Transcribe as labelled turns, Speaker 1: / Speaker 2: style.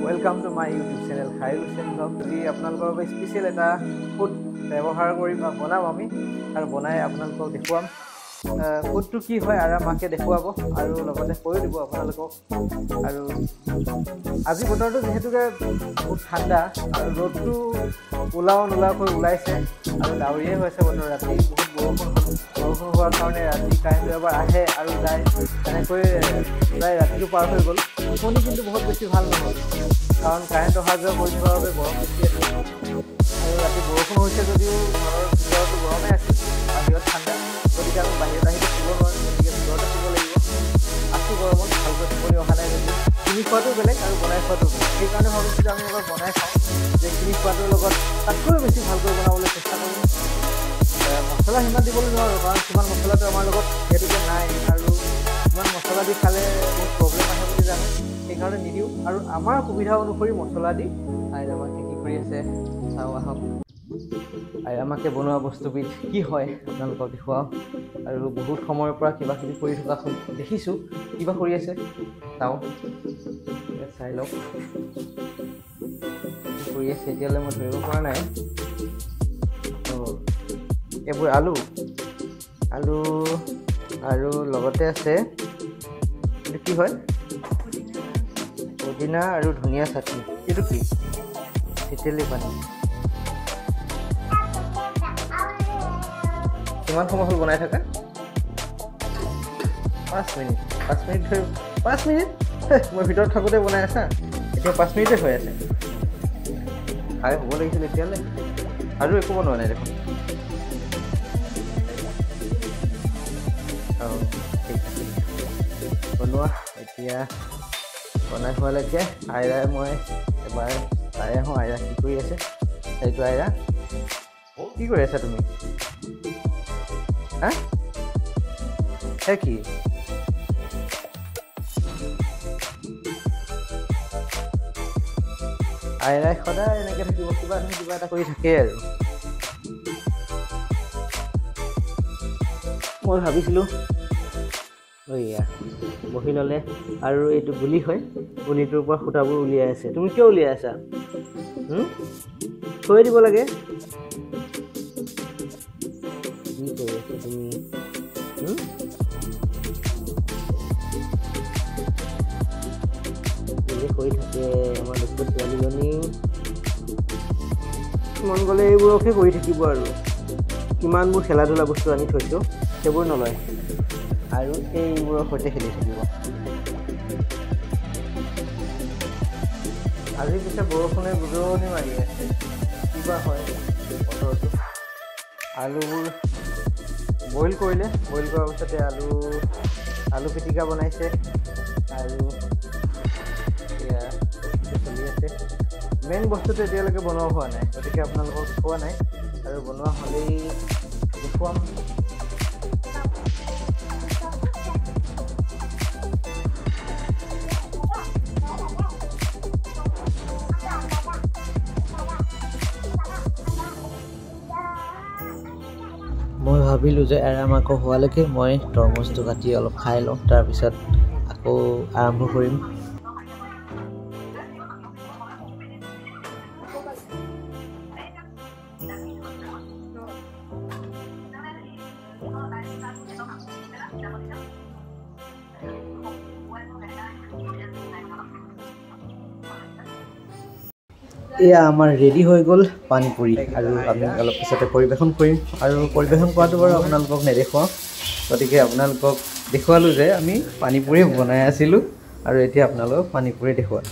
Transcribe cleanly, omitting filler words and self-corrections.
Speaker 1: Welcome to my YouTube channel Khairul Hussain Vlog. Today আপোনালোকৰ বাবে special এটা food ব্যৱহাৰ কৰিম বনাম আমি আৰু বনাই আপোনালোকক দেখুৱাম ফুডটো কি হয় আৰু মাকে দেখুৱাব আৰু লগতে কৈ দিব আপোনালোকক আৰু আজি বতৰটো যেহেতুকে বহুত ঠাণ্ডা আৰু ৰ'দটো ওলাওকৈ ওলাইছে আৰু ডাৱৰীয়া হৈছে বতৰ ৰাতি বহুত বৰষুণ হোৱাৰ কাৰণে ৰাতি কাৰেণ্ট এবাৰ আহে আৰু যায় তেনেকৈ প্ৰায় ৰাতিটো পাৰ হৈ গ'ল টোপনি কিন্তু বহুত বেছি ভাল নহ'ল কাৰণ কাৰেণ্ট অহা যোৱা কৰি থকাৰ বাবে গৰম বেছি আছিল আৰু ৰাতি বৰষুণ হৈছে যদিও ঘৰৰ ভিতৰতো গৰমে আছিল বাহিৰত ঠাণ্ডা গতিকে আমি বাহিৰত আহি শুব নোৱাৰোঁ গতিকে ভিতৰতে শুব লাগিব আছোঁ গৰমত ভালকৈ টোপনি অহা নাই যদি কিনি খোৱাটো বেলেগ আৰু বনাই খোৱাটো বেলেগ সেইকাৰণে ভাবিছোঁ যে আমি এবাৰ বনাই খাওঁ যে কিনি খোৱাটোৰ লগত তাতকৈ বেছি ভালকৈ বনাবলৈ চেষ্টা কৰিম মছলা সিমান দিবলৈ নোৱাৰোঁ কাৰণ সিমান মছলাটো আমাৰ লগত যিহেতুকে নাই আৰু ইমান মছলা দি খালে বহুত প্ৰব্লেম আহে বুলি জানো সেইকাৰণে নিদিওঁ আৰু আমাৰ সুবিধা অনুসৰি মছলা দি আইৰামাকে কি কৰি আছে চাওঁ আহক আইৰামাকে বনোৱা বস্তুবিধ কি হয় আপোনালোকক দেখুৱাওঁ আৰু বহুত সময়ৰ পৰা কিবা কিবি কৰি থকা দেখিছোঁ কিবা কৰি আছে চাওঁ চাই লওক কি কৰি আছে এতিয়ালৈ মই ধৰিব পৰা নাই এইবোৰ আলু আৰু লগতে আছে এইটো কি হয় পুদিনা আৰু ধনিয়া চাটনি এইটো কি তেতেলী পানী কিমান সময় হ'ল বনাই থকা 5 মিনিট ধৰি 5 মিনিট মই ভিতৰত থাকোঁতে বনাই আছা এতিয়া 5 মিনিটে হৈ আছে খাই হ'ব লাগিছিল এতিয়ালৈ আৰু একো বনোৱা নাই দেখোন ঠিক আছে বনোৱা এতিয়া বনাই হোৱালৈকে আইৰাই মই এবাৰ চাই আহোঁ আইৰা কি কৰি আছে সেইটো আইৰা কি কৰি আছা তুমি হা কি আইৰাই সদায় এনেকৈ থাকিব কিবা এটা কৰি থাকে আৰু মই ভাবিছিলোঁ এয়া বহি ল'লে আৰু এইটো গুলি হয় গুলিটোৰ পৰা সূতাবোৰ উলিয়াই আছে তুমি কিয় উলিয়াই আছা থৈ দিব লাগে কি কৰি আছা তুমি কৰি থাকে আমাৰ দুখত ছোৱালীজনী মন গ'লে এইবোৰকে কৰি থাকিব আৰু কিমানবোৰ খেলা ধূলা বস্তু আনি থৈছোঁ সেইবোৰ নলয় আৰু এইবোৰৰ সৈতে খেলি থাকিব আজি পিছে বৰষুণে গুজৰণি মাৰি আছে কিবা হয় বতৰটো আলুবোৰ বইল কৰিলে বইল কৰাৰ পিছতে আলু পিটিকা বনাইছে আৰু চলি আছে মেইন বস্তুটো এতিয়ালৈকে বনোৱা হোৱা নাই গতিকে আপোনালোকক খোৱা নাই আৰু বনোৱা হ'লেই দেখুৱাম মই ভাবিলোঁ যে এৰামাকো হোৱালৈকে মই তৰমুজটো কাটি অলপ খাই লওঁ তাৰপিছত আকৌ আৰম্ভ কৰিম এয়া আমাৰ ৰেডি হৈ গ'ল পানীপুৰি আৰু আমি অলপ পিছতে পৰিৱেশন কৰিম আৰু পৰিৱেশন কৰাটো বাৰু আপোনালোকক নেদেখুৱাওঁ গতিকে আপোনালোকক দেখুৱালোঁ যে আমি পানীপুৰি বনাই আছিলোঁ আৰু এতিয়া আপোনালোকক পানীপুৰি দেখুৱাওঁ